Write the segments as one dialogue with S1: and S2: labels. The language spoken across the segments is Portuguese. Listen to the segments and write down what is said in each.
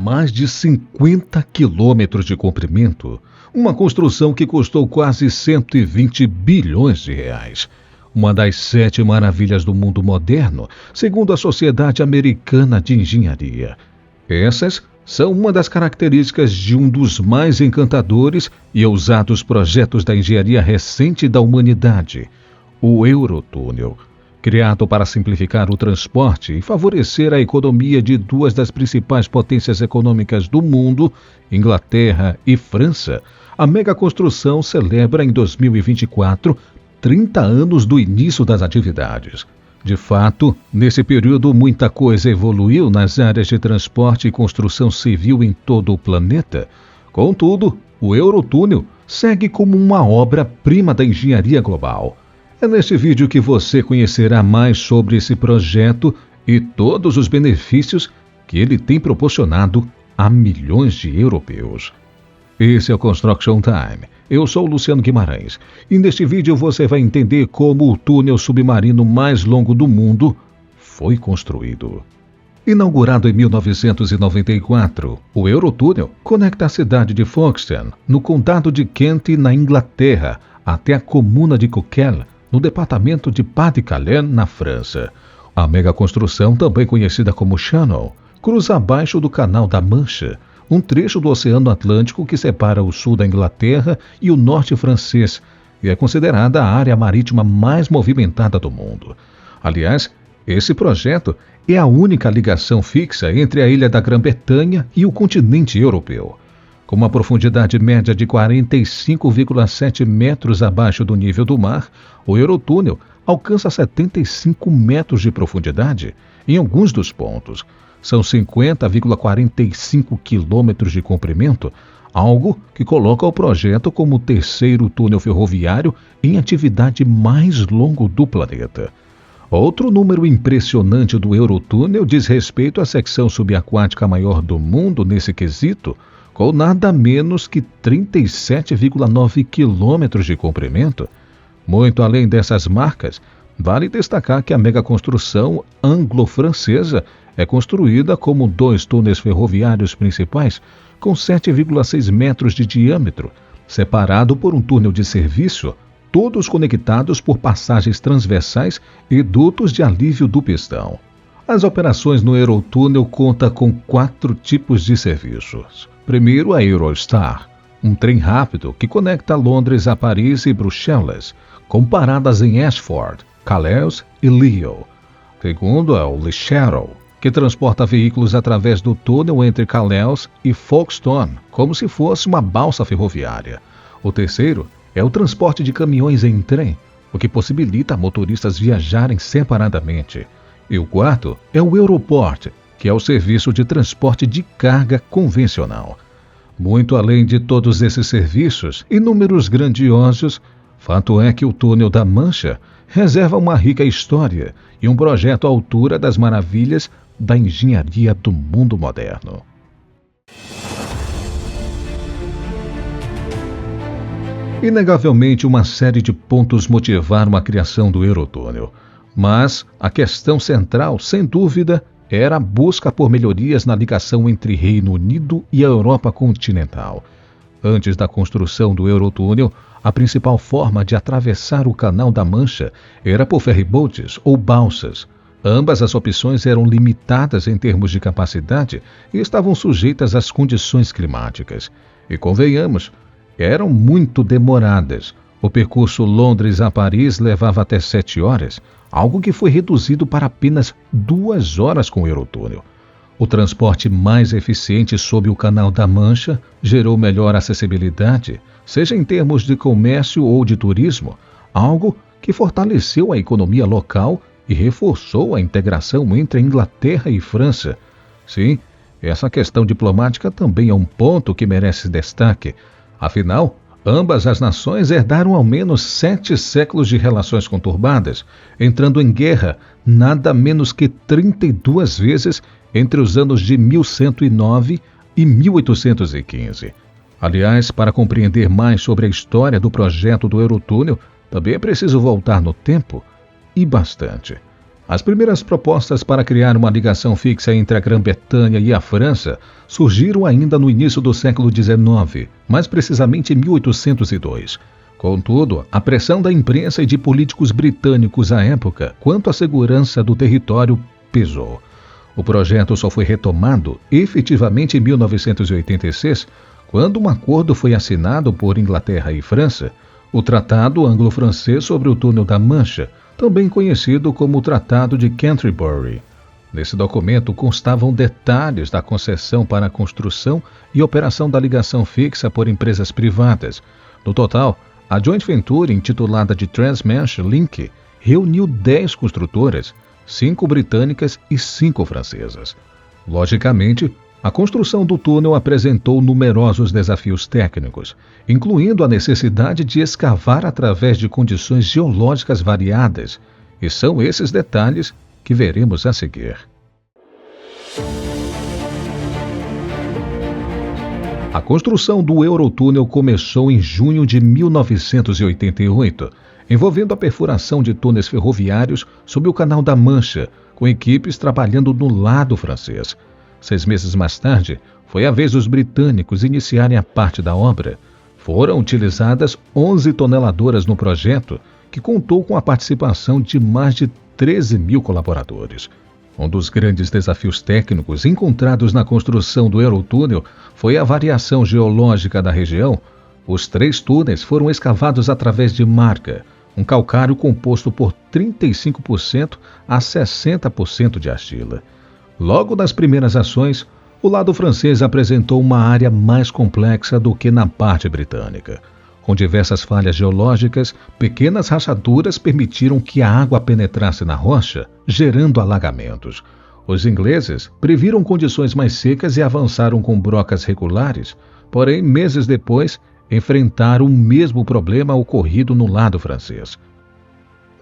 S1: mais de 50 quilômetros de comprimento, uma construção que custou quase 120 bilhões de reais. Uma das 7 maravilhas do mundo moderno, segundo a Sociedade Americana de Engenharia. Essas são uma das características de um dos mais encantadores e ousados projetos da engenharia recente da humanidade, o Eurotúnel. Criado para simplificar o transporte e favorecer a economia de 2 das principais potências econômicas do mundo, Inglaterra e França, a megaconstrução celebra em 2024 30 anos do início das atividades. De fato, nesse período muita coisa evoluiu nas áreas de transporte e construção civil em todo o planeta. Contudo, o Eurotúnel segue como uma obra-prima da engenharia global. É neste vídeo que você conhecerá mais sobre esse projeto e todos os benefícios que ele tem proporcionado a milhões de europeus. Esse é o Construction Time. Eu sou o Luciano Guimarães e neste vídeo você vai entender como o túnel submarino mais longo do mundo foi construído. Inaugurado em 1994, o Eurotúnel conecta a cidade de Folkestone, no condado de Kent, na Inglaterra, até a comuna de Coquelles, no departamento de Pas-de-Calais, na França. A megaconstrução, também conhecida como Channel, cruza abaixo do Canal da Mancha, um trecho do Oceano Atlântico que separa o sul da Inglaterra e o norte francês, e é considerada a área marítima mais movimentada do mundo. Aliás, esse projeto é a única ligação fixa entre a ilha da Grã-Bretanha e o continente europeu. Com uma profundidade média de 45,7 metros abaixo do nível do mar, o Eurotúnel alcança 75 metros de profundidade em alguns dos pontos. São 50,45 quilômetros de comprimento, algo que coloca o projeto como o 3º túnel ferroviário em atividade mais longo do planeta. Outro número impressionante do Eurotúnel diz respeito à secção subaquática maior do mundo nesse quesito, com nada menos que 37,9 quilômetros de comprimento. Muito além dessas marcas, vale destacar que a megaconstrução anglo-francesa é construída como 2 túneis ferroviários principais, com 7,6 metros de diâmetro, separado por um túnel de serviço, todos conectados por passagens transversais e dutos de alívio do pistão. As operações no Eurotúnel contam com 4 tipos de serviços. Primeiro, a Eurostar, um trem rápido que conecta Londres a Paris e Bruxelas, com paradas em Ashford, Calais e Lille. Segundo, é o Le Shuttle, que transporta veículos através do túnel entre Calais e Folkestone, como se fosse uma balsa ferroviária. O terceiro é o transporte de caminhões em trem, o que possibilita motoristas viajarem separadamente. E o quarto é o Europort, que é o serviço de transporte de carga convencional. Muito além de todos esses serviços e números grandiosos, fato é que o Túnel da Mancha reserva uma rica história e um projeto à altura das maravilhas da engenharia do mundo moderno. Inegavelmente, uma série de pontos motivaram a criação do Eurotúnel, mas a questão central, sem dúvida, era a busca por melhorias na ligação entre Reino Unido e a Europa continental. Antes da construção do Eurotúnel, a principal forma de atravessar o Canal da Mancha era por ferryboats ou balsas. Ambas as opções eram limitadas em termos de capacidade e estavam sujeitas às condições climáticas. E convenhamos, eram muito demoradas. O percurso Londres a Paris levava até 7 horas, algo que foi reduzido para apenas 2 horas com o Eurotúnel. O transporte mais eficiente sob o Canal da Mancha gerou melhor acessibilidade, seja em termos de comércio ou de turismo, algo que fortaleceu a economia local e reforçou a integração entre a Inglaterra e França. Sim, essa questão diplomática também é um ponto que merece destaque. Afinal, ambas as nações herdaram ao menos 7 séculos de relações conturbadas, entrando em guerra nada menos que 32 vezes entre os anos de 1109 e 1815. Aliás, para compreender mais sobre a história do projeto do Eurotúnel, também é preciso voltar no tempo, e bastante. As primeiras propostas para criar uma ligação fixa entre a Grã-Bretanha e a França surgiram ainda no início do século XIX, mais precisamente em 1802. Contudo, a pressão da imprensa e de políticos britânicos à época quanto à segurança do território pesou. O projeto só foi retomado efetivamente em 1986, quando um acordo foi assinado por Inglaterra e França, o Tratado Anglo-Francês sobre o Túnel da Mancha, também conhecido como o Tratado de Canterbury. Nesse documento constavam detalhes da concessão para a construção e operação da ligação fixa por empresas privadas. No total, a joint venture, intitulada de Transmanche Link, reuniu 10 construtoras, 5 britânicas e 5 francesas. Logicamente, a construção do túnel apresentou numerosos desafios técnicos, incluindo a necessidade de escavar através de condições geológicas variadas, e são esses detalhes que veremos a seguir. A construção do Eurotúnel começou em junho de 1988, envolvendo a perfuração de túneis ferroviários sob o Canal da Mancha, com equipes trabalhando no lado francês. 6 meses mais tarde, foi a vez dos britânicos iniciarem a parte da obra. Foram utilizadas 11 toneladoras no projeto, que contou com a participação de mais de 13 mil colaboradores. Um dos grandes desafios técnicos encontrados na construção do Eurotúnel foi a variação geológica da região. Os 3 túneis foram escavados através de marga, um calcário composto por 35% a 60% de argila. Logo nas primeiras ações, o lado francês apresentou uma área mais complexa do que na parte britânica. Com diversas falhas geológicas, pequenas rachaduras permitiram que a água penetrasse na rocha, gerando alagamentos. Os ingleses previram condições mais secas e avançaram com brocas regulares, porém, meses depois, enfrentaram o mesmo problema ocorrido no lado francês.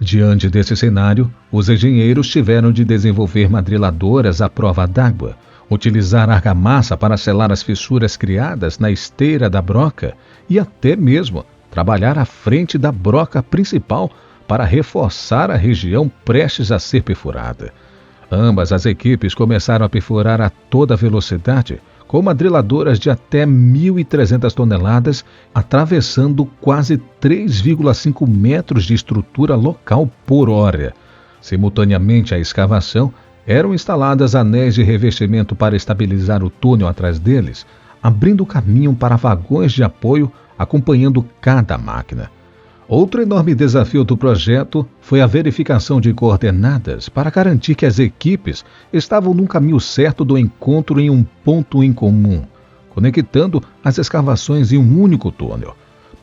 S1: Diante desse cenário, os engenheiros tiveram de desenvolver madriladoras à prova d'água, utilizar argamassa para selar as fissuras criadas na esteira da broca e até mesmo trabalhar à frente da broca principal para reforçar a região prestes a ser perfurada. Ambas as equipes começaram a perfurar a toda velocidade, com madriladoras de até 1.300 toneladas, atravessando quase 3,5 metros de estrutura local por hora. Simultaneamente à escavação, eram instaladas anéis de revestimento para estabilizar o túnel atrás deles, abrindo caminho para vagões de apoio acompanhando cada máquina. Outro enorme desafio do projeto foi a verificação de coordenadas para garantir que as equipes estavam no caminho certo do encontro em um ponto em comum, conectando as escavações em um único túnel.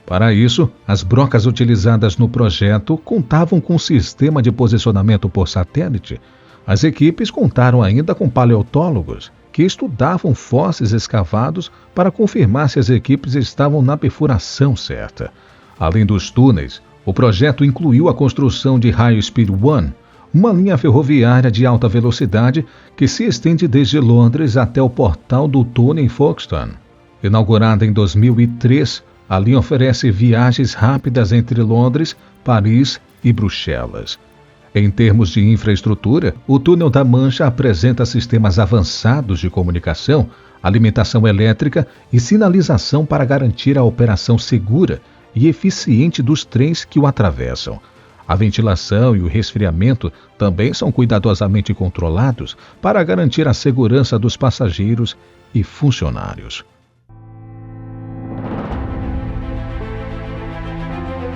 S1: Para isso, as brocas utilizadas no projeto contavam com um sistema de posicionamento por satélite. As equipes contaram ainda com paleontólogos, que estudavam fósseis escavados para confirmar se as equipes estavam na perfuração certa. Além dos túneis, o projeto incluiu a construção de High Speed 1, uma linha ferroviária de alta velocidade que se estende desde Londres até o portal do túnel em Folkestone. Inaugurada em 2003, a linha oferece viagens rápidas entre Londres, Paris e Bruxelas. Em termos de infraestrutura, o Túnel da Mancha apresenta sistemas avançados de comunicação, alimentação elétrica e sinalização para garantir a operação segura e eficiente dos trens que o atravessam. A ventilação e o resfriamento também são cuidadosamente controlados para garantir a segurança dos passageiros e funcionários.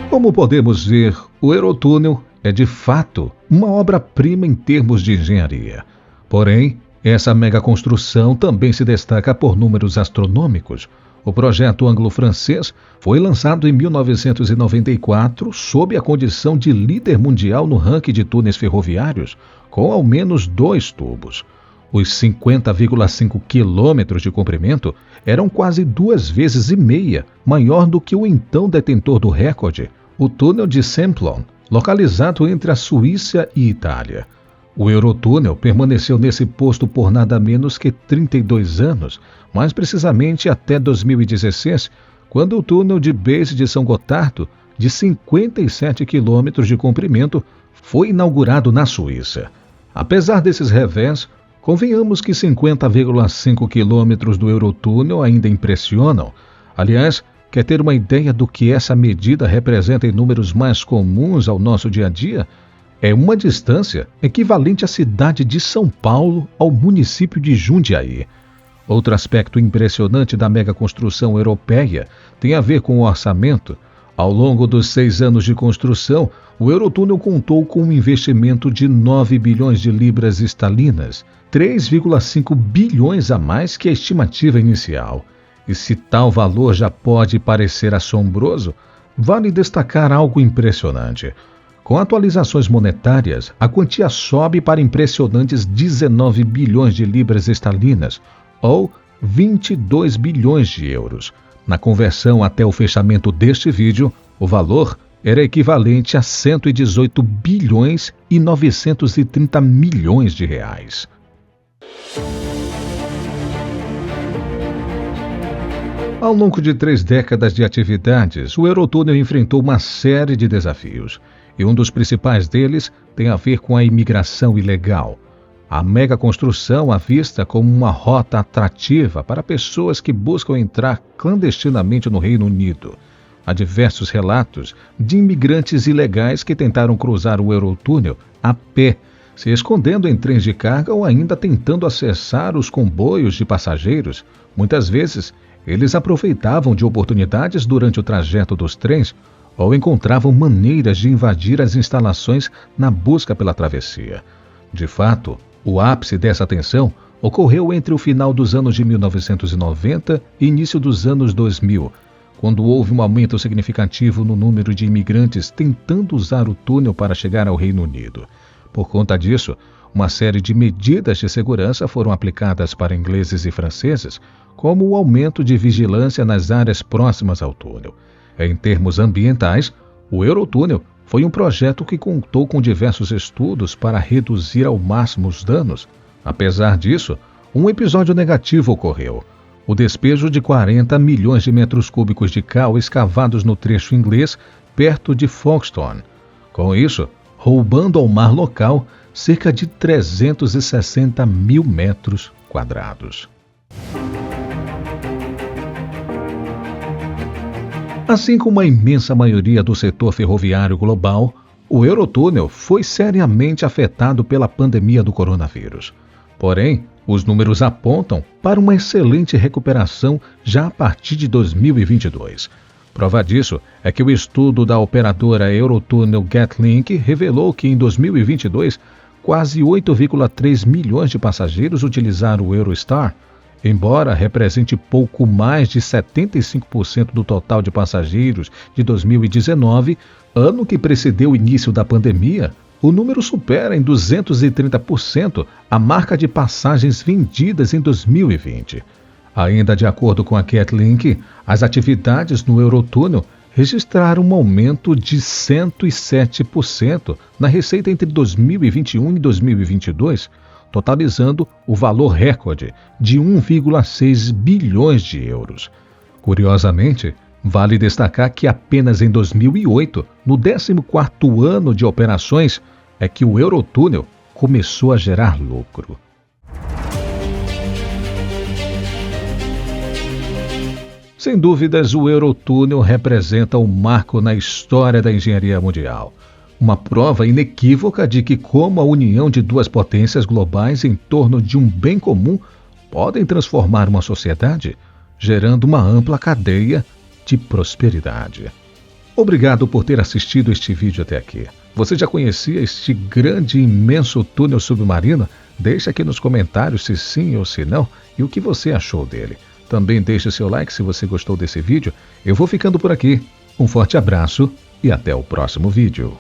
S1: Como podemos ver, o Eurotúnel é de fato uma obra-prima em termos de engenharia. Porém, essa megaconstrução também se destaca por números astronômicos. O projeto anglo-francês foi lançado em 1994 sob a condição de líder mundial no ranking de túneis ferroviários, com ao menos 2 tubos. Os 50,5 quilômetros de comprimento eram quase 2,5 vezes maior do que o então detentor do recorde, o túnel de Simplon, localizado entre a Suíça e Itália. O Eurotúnel permaneceu nesse posto por nada menos que 32 anos, mais precisamente até 2016, quando o túnel de Besse de São Gotardo, de 57 quilômetros de comprimento, foi inaugurado na Suíça. Apesar desses revés, convenhamos que 50,5 quilômetros do Eurotúnel ainda impressionam. Aliás, quer ter uma ideia do que essa medida representa em números mais comuns ao nosso dia a dia? É uma distância equivalente à cidade de São Paulo ao município de Jundiaí. Outro aspecto impressionante da megaconstrução europeia tem a ver com o orçamento. Ao longo dos 6 anos de construção, o Eurotúnel contou com um investimento de 9 bilhões de libras esterlinas, 3,5 bilhões a mais que a estimativa inicial. E se tal valor já pode parecer assombroso, vale destacar algo impressionante. Com atualizações monetárias, a quantia sobe para impressionantes 19 bilhões de libras esterlinas, ou 22 bilhões de euros. Na conversão até o fechamento deste vídeo, o valor era equivalente a 118 bilhões e 930 milhões de reais. Ao longo de 3 décadas de atividades, o Eurotúnel enfrentou uma série de desafios, e um dos principais deles tem a ver com a imigração ilegal. A megaconstrução é vista como uma rota atrativa para pessoas que buscam entrar clandestinamente no Reino Unido. Há diversos relatos de imigrantes ilegais que tentaram cruzar o Eurotúnel a pé, se escondendo em trens de carga ou ainda tentando acessar os comboios de passageiros. Muitas vezes, eles aproveitavam de oportunidades durante o trajeto dos trens ou encontravam maneiras de invadir as instalações na busca pela travessia. De fato, o ápice dessa tensão ocorreu entre o final dos anos de 1990 e início dos anos 2000, quando houve um aumento significativo no número de imigrantes tentando usar o túnel para chegar ao Reino Unido. Por conta disso, uma série de medidas de segurança foram aplicadas para ingleses e franceses, como o aumento de vigilância nas áreas próximas ao túnel. Em termos ambientais, o Eurotúnel foi um projeto que contou com diversos estudos para reduzir ao máximo os danos. Apesar disso, um episódio negativo ocorreu: o despejo de 40 milhões de metros cúbicos de cal escavados no trecho inglês, perto de Folkestone. Com isso, roubando ao mar local cerca de 360 mil metros quadrados. Assim como a imensa maioria do setor ferroviário global, o Eurotúnel foi seriamente afetado pela pandemia do coronavírus. Porém, os números apontam para uma excelente recuperação já a partir de 2022. Prova disso é que o estudo da operadora Eurotúnel Getlink revelou que em 2022, quase 8,3 milhões de passageiros utilizaram o Eurostar. Embora represente pouco mais de 75% do total de passageiros de 2019, ano que precedeu o início da pandemia, o número supera em 230% a marca de passagens vendidas em 2020. Ainda de acordo com a Getlink, as atividades no Eurotúnel registraram um aumento de 107% na receita entre 2021 e 2022, totalizando o valor recorde de 1,6 bilhões de euros. Curiosamente, vale destacar que apenas em 2008, no 14º ano de operações, é que o Eurotúnel começou a gerar lucro. Sem dúvidas, o Eurotúnel representa um marco na história da engenharia mundial. Uma prova inequívoca de que como a união de duas potências globais em torno de um bem comum podem transformar uma sociedade, gerando uma ampla cadeia de prosperidade. Obrigado por ter assistido este vídeo até aqui. Você já conhecia este grande e imenso túnel submarino? Deixe aqui nos comentários se sim ou se não e o que você achou dele. Também deixe seu like se você gostou desse vídeo. Eu vou ficando por aqui. Um forte abraço e até o próximo vídeo.